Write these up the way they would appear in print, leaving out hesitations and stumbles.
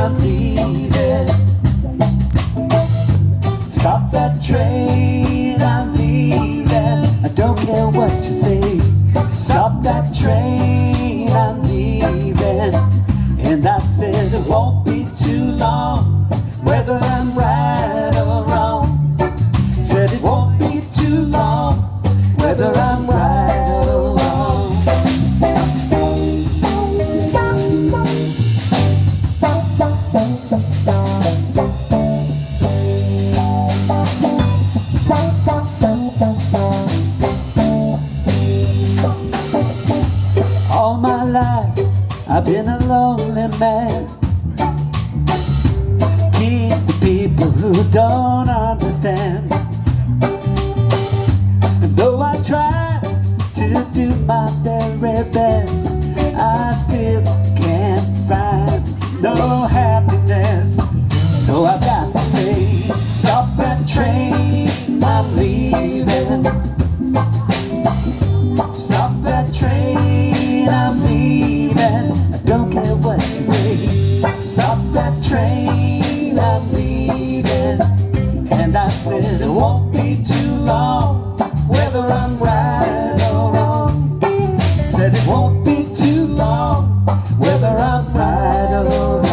I'm leaving. Stop that train, I'm leaving. I don't care what you say. Stop that train, I'm leaving. And I said it won't be too long, whether I'm right or wrong. Said it won't be too long, whether I'm right or wrong. All my life I've been a lonely man. Teach the people who don't understand. And though I try to do my very best, I still can't find no happiness. So I've got to say, stop that train, I'm leaving. Stop that train, I'm leaving. I don't care what you say. Stop that train, I'm leaving. And I said it won't be too long, whether I'm right or wrong. Said it won't be too long, whether I'm right or wrong.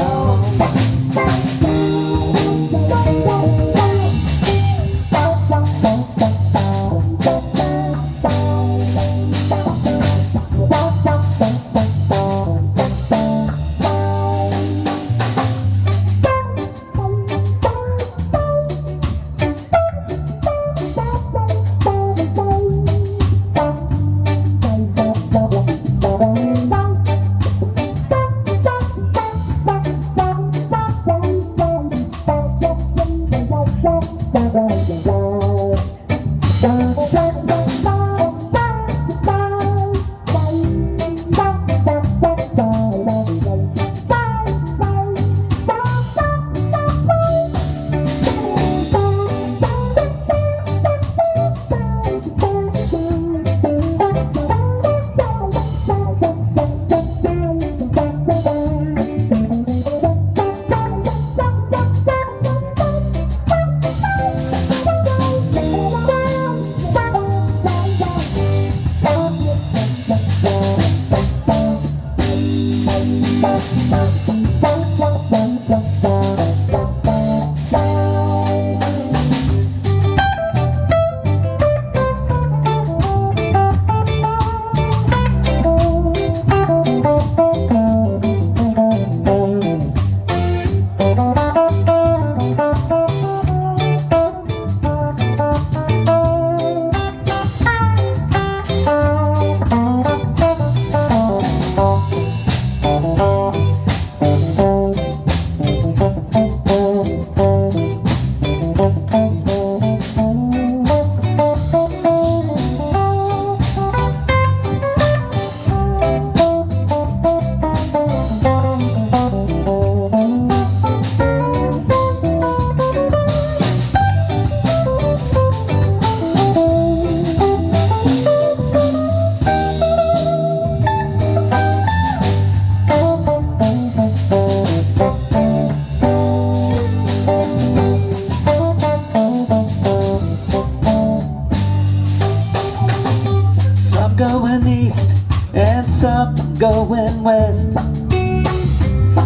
Going east and some going west.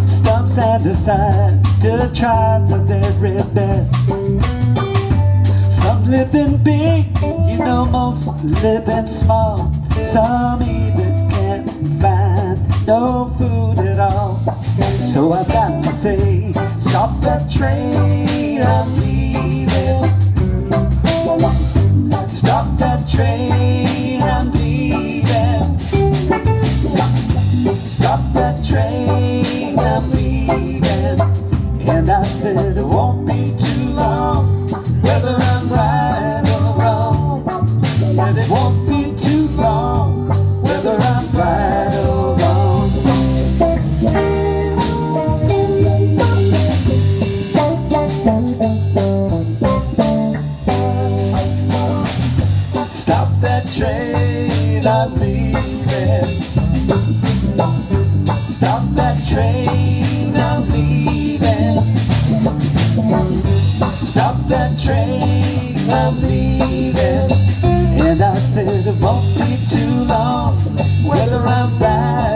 Stomp side to side to try the very best. Some living big, you know, most living small. Some even can't find no food at all. So I've got to say, stop that train, I'm leaving. Stop that train, I'm leaving. Stop that train, I'm leaving. And I said it won't be too long, whether I'm right or wrong. Said it won't be too long, whether I'm right or wrong. Stop that train, I'm leaving. Stop that train, I'm leaving. leaving. And I said it won't be too long, whether I'm back